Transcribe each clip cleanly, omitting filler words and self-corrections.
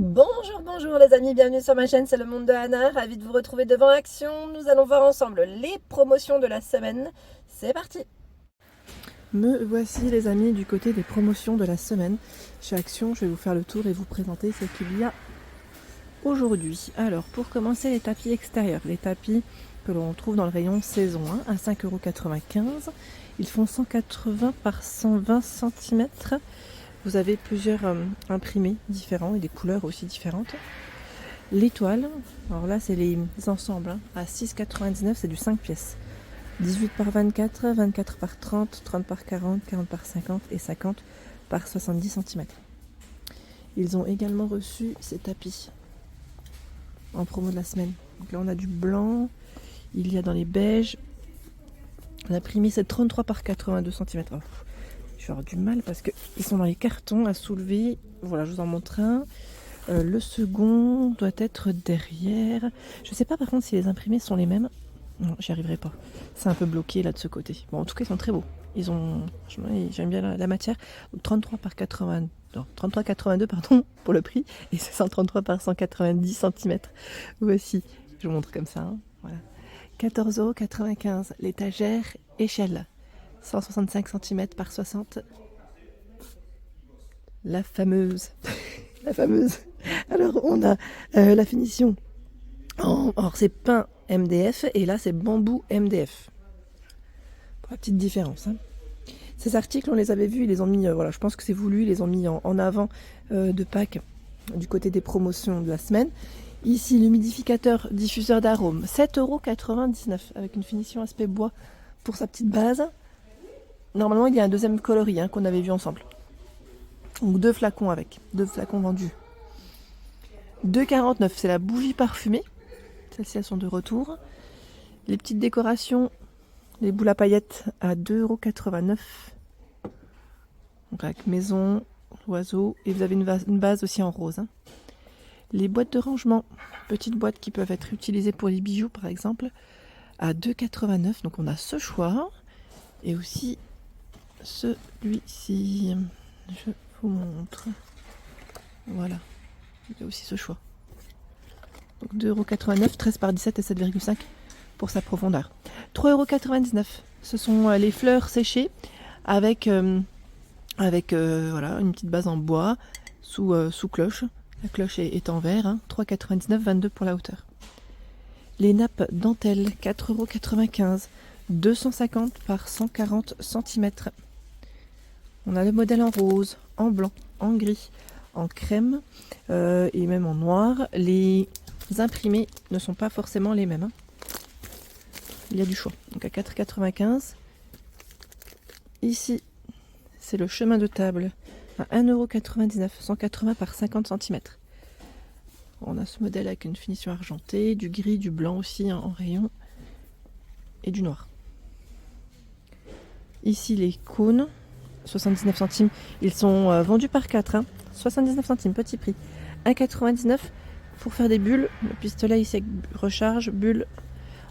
Bonjour, bonjour les amis, bienvenue sur ma chaîne, c'est le monde de Anna, ravi de vous retrouver devant Action. Nous allons voir ensemble les promotions de la semaine. C'est parti! Me voici les amis du côté des promotions de la semaine. Chez Action, je vais vous faire le tour et vous présenter ce qu'il y a aujourd'hui. Alors pour commencer, les tapis extérieurs, les tapis que l'on trouve dans le rayon saison 1 à 5,95 €. Ils font 180 par 120 cm. Vous avez plusieurs imprimés différents et des couleurs aussi différentes. L'étoile, alors là c'est les ensembles à 6,99 €, c'est du 5 pièces. 18 par 24, 24 par 30, 30 par 40, 40 par 50 et 50 par 70 cm. Ils ont également reçu ces tapis en promo de la semaine. Donc là on a du blanc, il y a dans les beiges. L'imprimé c'est 33 par 82 cm. Oh, je vais avoir du mal parce qu'ils sont dans les cartons à soulever. Voilà, je vous en montre un. Le second doit être derrière. Je sais pas par contre si les imprimés sont les mêmes. Non, j'y arriverai pas. C'est un peu bloqué là de ce côté. Bon, en tout cas, ils sont très beaux. J'aime bien la matière. 33 par 80, non, 33,82 pardon pour le prix, et c'est 133 par 190 cm. Voici, je vous montre comme ça. Hein. Voilà. 14,95 €. L'étagère échelle, 165 cm par 60. La fameuse, la fameuse. Alors on a la finition. Alors c'est pain MDF et là c'est bambou MDF. Pour la petite différence. Hein. Ces articles, on les avait vus, ils les ont mis, voilà, je pense que c'est voulu, ils les ont mis en avant de Pâques du côté des promotions de la semaine. Ici, l'humidificateur diffuseur d'arômes, 7,99 € avec une finition aspect bois pour sa petite base. Normalement, il y a un deuxième coloris hein, qu'on avait vu ensemble. Donc 2 flacons avec, 2 flacons vendus. 2,49 €, c'est la bougie parfumée. Celles-ci, elles sont de retour. Les petites décorations, les boules à paillettes à 2,89 €. Donc avec maison, oiseau. Et vous avez une base aussi en rose. Hein. Les boîtes de rangement, petites boîtes qui peuvent être utilisées pour les bijoux par exemple, à 2,89 €. Donc on a ce choix. Et aussi celui-ci. Je vous montre. Voilà. Il y a aussi ce choix. Donc 2,89 €, 13 par 17 et 7,5 pour sa profondeur. 3,99 €. Ce sont les fleurs séchées avec, voilà, une petite base en bois sous cloche. La cloche est en verre. Hein. 3,99 €, 22 pour la hauteur. Les nappes dentelles, 4,95 €, 250 par 140 cm. On a le modèle en rose, en blanc, en gris, en crème et même en noir. Les imprimés ne sont pas forcément les mêmes. Hein. Il y a du choix. Donc à 4,95 €. Ici, c'est le chemin de table à 1,99 €, 180 par 50 cm. On a ce modèle avec une finition argentée, du gris, du blanc aussi en rayon et du noir. Ici les cônes, 79 centimes. Ils sont vendus par 4. Hein. 79 centimes, petit prix. 1,99 € pour faire des bulles. Le pistolet ici avec recharge, bulles.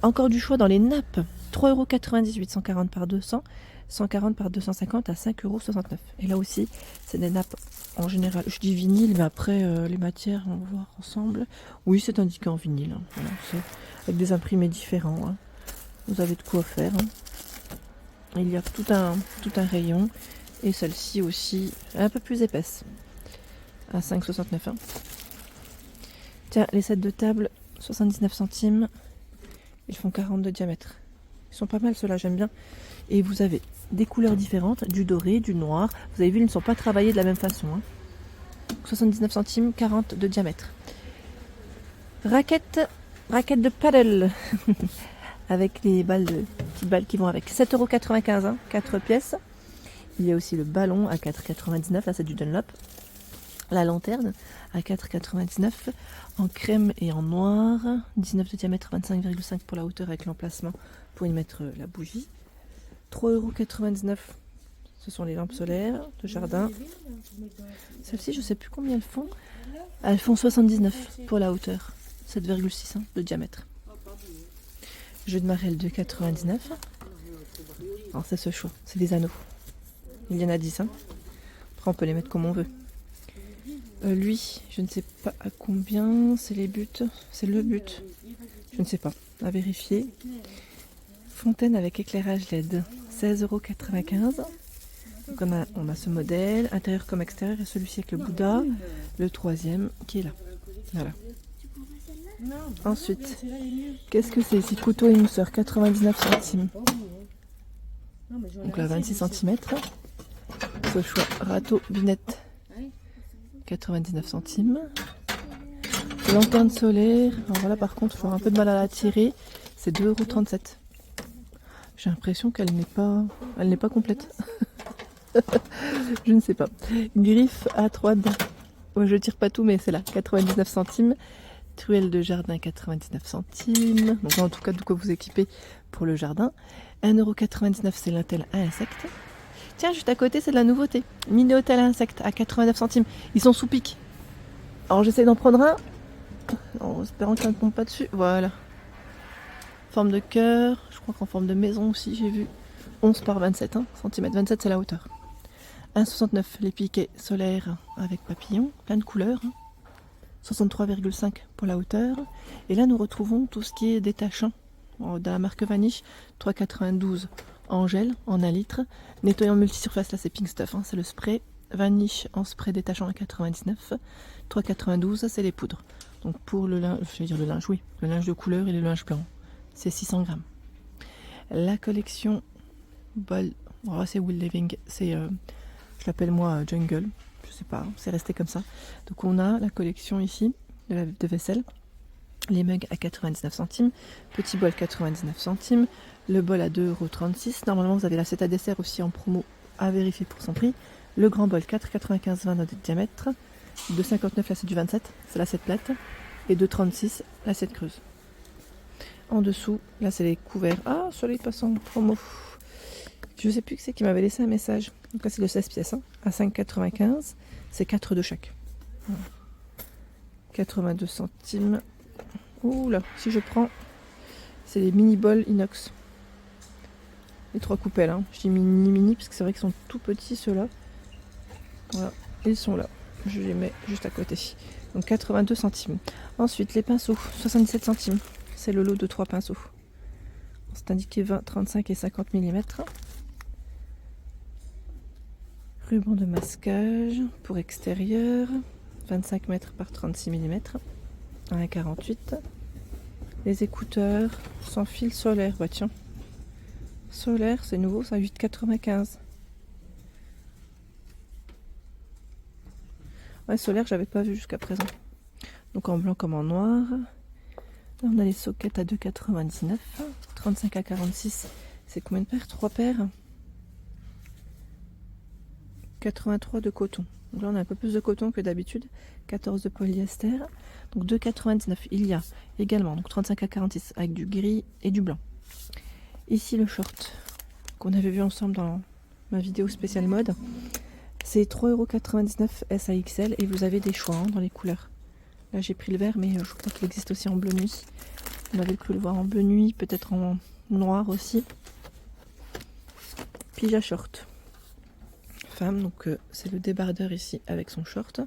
Encore du choix dans les nappes. 3,98 €, 140 par 200, 140 par 250 à 5,69 €. Et là aussi, c'est des nappes en général. Je dis vinyle, mais après les matières, on va voir ensemble. Oui, c'est indiqué en vinyle. Hein. Voilà, avec des imprimés différents. Hein. Vous avez de quoi faire. Hein. Il y a tout un rayon. Et celle-ci aussi, un peu plus épaisse. À 5,69 €. Hein. Tiens, les sets de table, 79 centimes. Ils font 40 de diamètre. Ils sont pas mal ceux-là, j'aime bien. Et vous avez des couleurs différentes, du doré, du noir. Vous avez vu, ils ne sont pas travaillés de la même façon. Hein. 79 centimes, 40 de diamètre. Raquette de paddle. Avec les petites balles qui vont avec. 7,95 €, hein, 4 pièces. Il y a aussi le ballon à 4,99 €. Là, c'est du Dunlop. La lanterne à 4,99 € en crème et en noir. 19 de diamètre, 25,5 pour la hauteur avec l'emplacement pour y mettre la bougie. 3,99 €. Ce sont les lampes solaires de jardin. Celles-ci, je ne sais plus combien elles font. Elles font 79 pour la hauteur. 7,6 de diamètre. Jeu de marelle 2,99 €. Alors c'est ce choix, c'est des anneaux. Il y en a 10. Hein. Après on peut les mettre comme on veut. Lui, je ne sais pas à combien, c'est les buts, c'est le but. Je ne sais pas, à vérifier. Fontaine avec éclairage LED, 16,95 €. Donc on a ce modèle, intérieur comme extérieur, et celui-ci avec le Bouddha, le troisième qui est là. Voilà. Ensuite, qu'est-ce que c'est ici? Couteau émousseur, 99 centimes. Donc là, 26 cm. Ce choix râteau binette, 99 centimes. Lanterne solaire, alors voilà par contre, il faut avoir un peu de mal à la tirer, c'est 2,37 €. J'ai l'impression qu'elle n'est pas complète. Je ne sais pas. Griffe à 3 dents. Ouais, je tire pas tout, mais c'est là, 99 centimes. Truelle de jardin, 99 centimes. Donc en tout cas, de quoi vous équiper pour le jardin. 1,99 €, c'est l'hôtel à insectes. Tiens, juste à côté, c'est de la nouveauté. Mini hôtel à insectes à 89 centimes. Ils sont sous pique. Alors j'essaie d'en prendre un, en espérant qu'un ne tombe pas dessus. Voilà. Forme de cœur, je crois qu'en forme de maison aussi, j'ai vu. 11 par 27 cm. 27, c'est la hauteur. 1,69 € les piquets solaires avec papillons, plein de couleurs. 63,5 € pour la hauteur. Et là, nous retrouvons tout ce qui est détachant. De la marque Vanish, 3,92 € en gel, en 1 litre. Nettoyant multisurface, là c'est Pink Stuff, c'est le spray. Vanish en spray détachant à 99. 3,92 € c'est les poudres. Donc pour le linge, je vais dire le linge, oui, le linge de couleur et le linge blanc, c'est 600 grammes. La collection Bol, oh, c'est Will Living, c'est, je l'appelle moi Jungle, je sais pas, c'est resté comme ça. Donc on a la collection ici de vaisselle. Les mugs à 99 centimes, petit bol 99 centimes, le bol à 2,36 €. Normalement, vous avez l'assiette à dessert aussi en promo à vérifier pour son prix. Le grand bol 4,95 20 de diamètre, 2,59 l'assiette du 27, c'est l'assiette plate, et 2,36 l'assiette creuse. En dessous, là c'est les couverts. Ah, soleil passant, promo. Je sais plus qui c'est qui m'avait laissé un message. Donc là c'est de 16 pièces, à 5,95, c'est 4 de chaque. Voilà. 82 centimes. Ouh là, si je prends, c'est les mini bols inox. Les 3 coupelles, je dis mini parce que c'est vrai qu'ils sont tout petits ceux-là. Voilà, ils sont là. Je les mets juste à côté. Donc 82 centimes. Ensuite, les pinceaux, 77 centimes. C'est le lot de 3 pinceaux. C'est indiqué 20, 35 et 50 mm. Ruban de masquage pour extérieur, 25 mètres par 36 mm. 1,48. Les écouteurs sans fil solaire, bah tiens, solaire c'est nouveau, ça 8,95. Ouais, solaire j'avais pas vu jusqu'à présent. Donc en blanc comme en noir. Là on a les sockets à 2,99. 35 à 46, c'est combien de paires? 3 paires. 83 de coton. Donc là on a un peu plus de coton que d'habitude. 14 de polyester. Donc 2,99. Il y a également donc 35 à 46 avec du gris et du blanc. Ici le short qu'on avait vu ensemble dans ma vidéo spéciale mode. C'est 3,99 € SAXL et vous avez des choix dans les couleurs. Là j'ai pris le vert mais je crois qu'il existe aussi en bleu nuit. On avait cru le voir en bleu nuit, peut-être en noir aussi. Pyjama short. Femme, donc c'est le débardeur ici avec son short.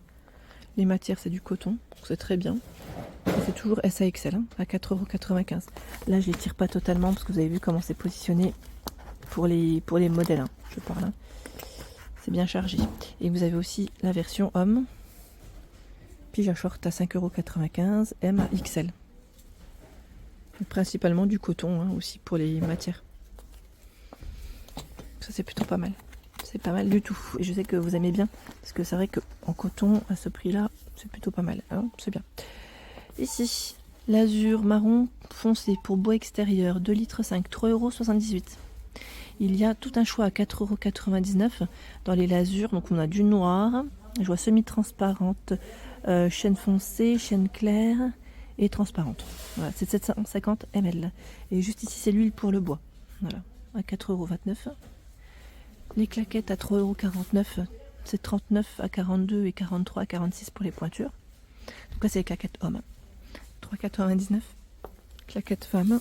Les matières c'est du coton, donc c'est très bien. C'est toujours SAXL à 4,95 €. Là je les tire pas totalement parce que vous avez vu comment c'est positionné pour les modèles, je parle. C'est bien chargé. Et vous avez aussi la version homme. Pyjama short à 5,95 € M XL. Donc, principalement du coton aussi pour les matières. Ça c'est plutôt pas mal. C'est pas mal du tout. Et je sais que vous aimez bien. Parce que c'est vrai qu'en coton, à ce prix-là, c'est plutôt pas mal. C'est bien. Ici, l'azur marron foncé pour bois extérieur, 2,5 litres, 3,78 €. Il y a tout un choix à 4,99 € dans les lasures. Donc on a du noir, je vois semi-transparente, chêne foncé, chêne clair et transparente. Voilà, c'est 750 ml. Et juste ici, c'est l'huile pour le bois. Voilà, à 4,29 €. Les claquettes à 3,49 €, c'est 39 à 42 et 43 à 46 pour les pointures. Donc là c'est les claquettes hommes. 3,99 €. Claquettes femmes.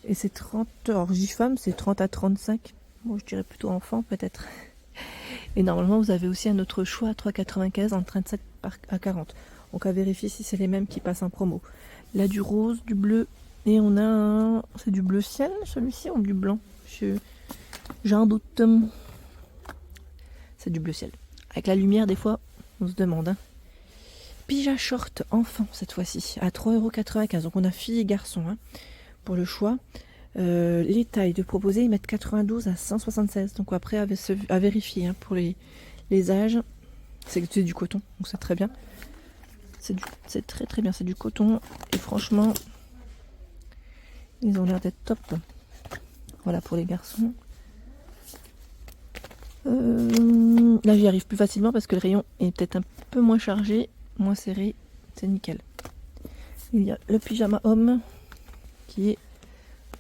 Et c'est 30, alors j'y femme, c'est 30 à 35. Bon, je dirais plutôt enfant peut-être. Et normalement, vous avez aussi un autre choix à 3,95 en 37 à 40. Donc à vérifier si c'est les mêmes qui passent en promo. Là, du rose, du bleu. Et on a un... C'est du bleu ciel, celui-ci, ou du blanc? J'ai un doute. C'est du bleu ciel. Avec la lumière, des fois, on se demande. Hein. Pyjama short enfant, cette fois-ci, à 3,95 €. Donc on a filles et garçons hein, pour le choix. Les tailles de proposer, ils mettent 92 à 176. Donc après, à vérifier hein, pour les âges. C'est du coton, donc c'est très bien. C'est très très bien, c'est du coton. Et franchement, ils ont l'air d'être top. Voilà pour les garçons. Là, j'y arrive plus facilement parce que le rayon est peut-être un peu moins chargé, moins serré. C'est nickel. Il y a le pyjama homme qui est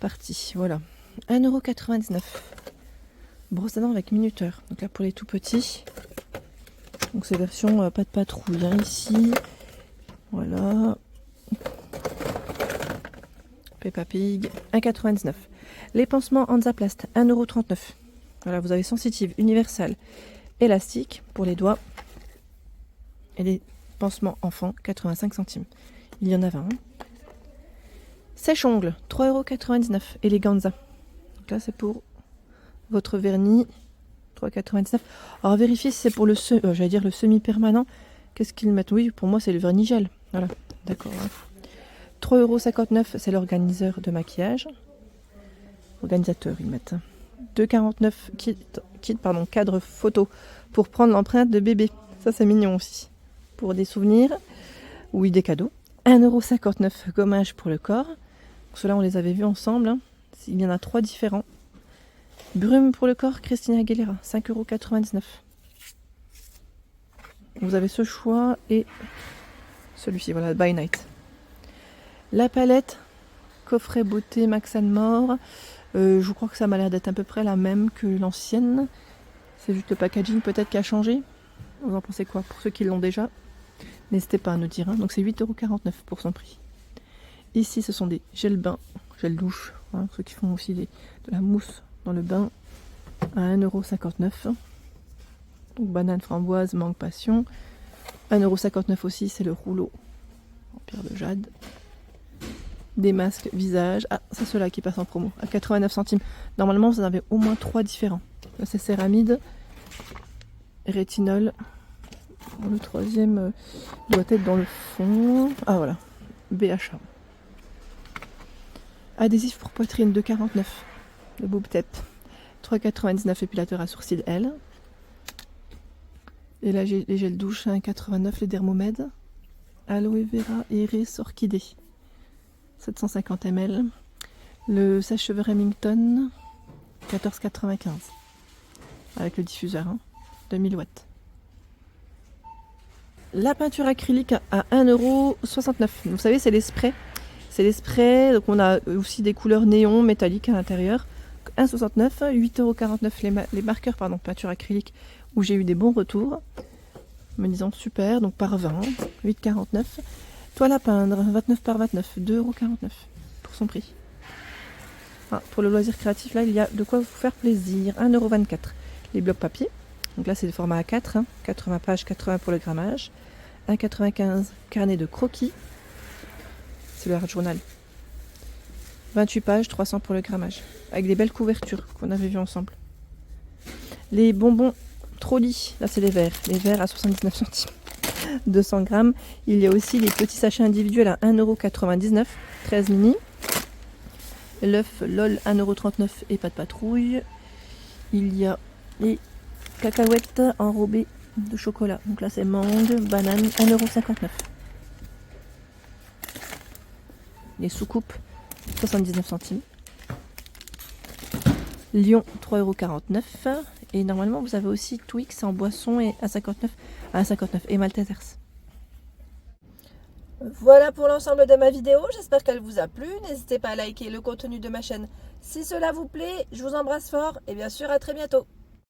parti. Voilà. 1,99 €. Brosse à dents avec minuteur. Donc là, pour les tout petits. Donc c'est version pas de patrouille. Hein, ici. Voilà. Peppa Pig. 1,99 €. Les pansements Hansaplast. 1,39 €. Voilà, vous avez sensitive, universelle, élastique pour les doigts. Et les pansements enfants, 85 centimes. Il y en a 20. Hein. Sèche-ongles, 3,99 €. Eleganza. Donc là, c'est pour votre vernis. 3,99 €. Alors, vérifiez si c'est pour le semi-permanent. Qu'est-ce qu'ils mettent? Oui, pour moi, c'est le vernis gel. Voilà, d'accord. Hein. 3,59 €, c'est l'organiseur de maquillage. Organisateur, ils mettent. 2,49 € cadre photo pour prendre l'empreinte de bébé. Ça, c'est mignon aussi. Pour des souvenirs. Oui, des cadeaux. 1,59 € gommage pour le corps. Ceux-là, on les avait vus ensemble. Hein. Il y en a 3 différents. Brume pour le corps, Christina Aguilera, 5,99 €. Vous avez ce choix et celui-ci, voilà, By Night. La palette, coffret beauté Max & More. Je crois que ça m'a l'air d'être à peu près la même que l'ancienne. C'est juste le packaging peut-être qui a changé. Vous en pensez quoi pour ceux qui l'ont déjà? N'hésitez pas à nous dire. Hein. Donc c'est 8,49 € pour son prix. Ici, ce sont des gels bains, gel douche. Hein, ceux qui font aussi de la mousse dans le bain à 1,59 €. Donc banane, framboise, mangue, passion. 1,59 € aussi, c'est le rouleau en pierre de jade. Des masques visage. Ah, c'est ceux-là qui passent en promo à 89 centimes. Normalement, vous en avez au moins 3 différents. Là, c'est céramide, rétinol. Le troisième doit être dans le fond. Ah voilà, BHA. Adhésif pour poitrine, 2,49 €. Le boob tape. 3,99 € épilateur à sourcils L. Et là, j'ai les gels douche, 1,89 € les Dermomède. Aloe vera, iris, orchidée. 750 ml. Le sèche-cheveux Remington, 14,95 € avec le diffuseur, hein, 2000 watts. La peinture acrylique à 1,69 €. Vous savez, c'est les sprays. C'est les sprays, donc on a aussi des couleurs néon métalliques à l'intérieur. 1,69 €, 8,49 € les marqueurs peinture acrylique où j'ai eu des bons retours. Me disant super, donc par 20, 8,49 €. Toile à peindre, 29 par 29, 2,49 € pour son prix. Ah, pour le loisir créatif, là, il y a de quoi vous faire plaisir. 1,24 €. Les blocs papier. Donc là, c'est le format A4, hein, 80 pages, 80 pour le grammage. 1,95 € carnet de croquis. C'est le Art Journal. 28 pages, 300 pour le grammage. Avec des belles couvertures qu'on avait vues ensemble. Les bonbons Trolli, là c'est les verres. Les verres à 79 centimes. 200 grammes. Il y a aussi les petits sachets individuels à 1,99 €, 13 mini. L'œuf LOL 1,39 € et pas de patrouille. Il y a les cacahuètes enrobées de chocolat. Donc là c'est mangue, banane, 1,59 €. Les soucoupes, 79 centimes. Lion, 3,49 €. Et normalement, vous avez aussi Twix en boisson et à 59 et Maltesers. Voilà pour l'ensemble de ma vidéo. J'espère qu'elle vous a plu. N'hésitez pas à liker le contenu de ma chaîne si cela vous plaît. Je vous embrasse fort et bien sûr à très bientôt.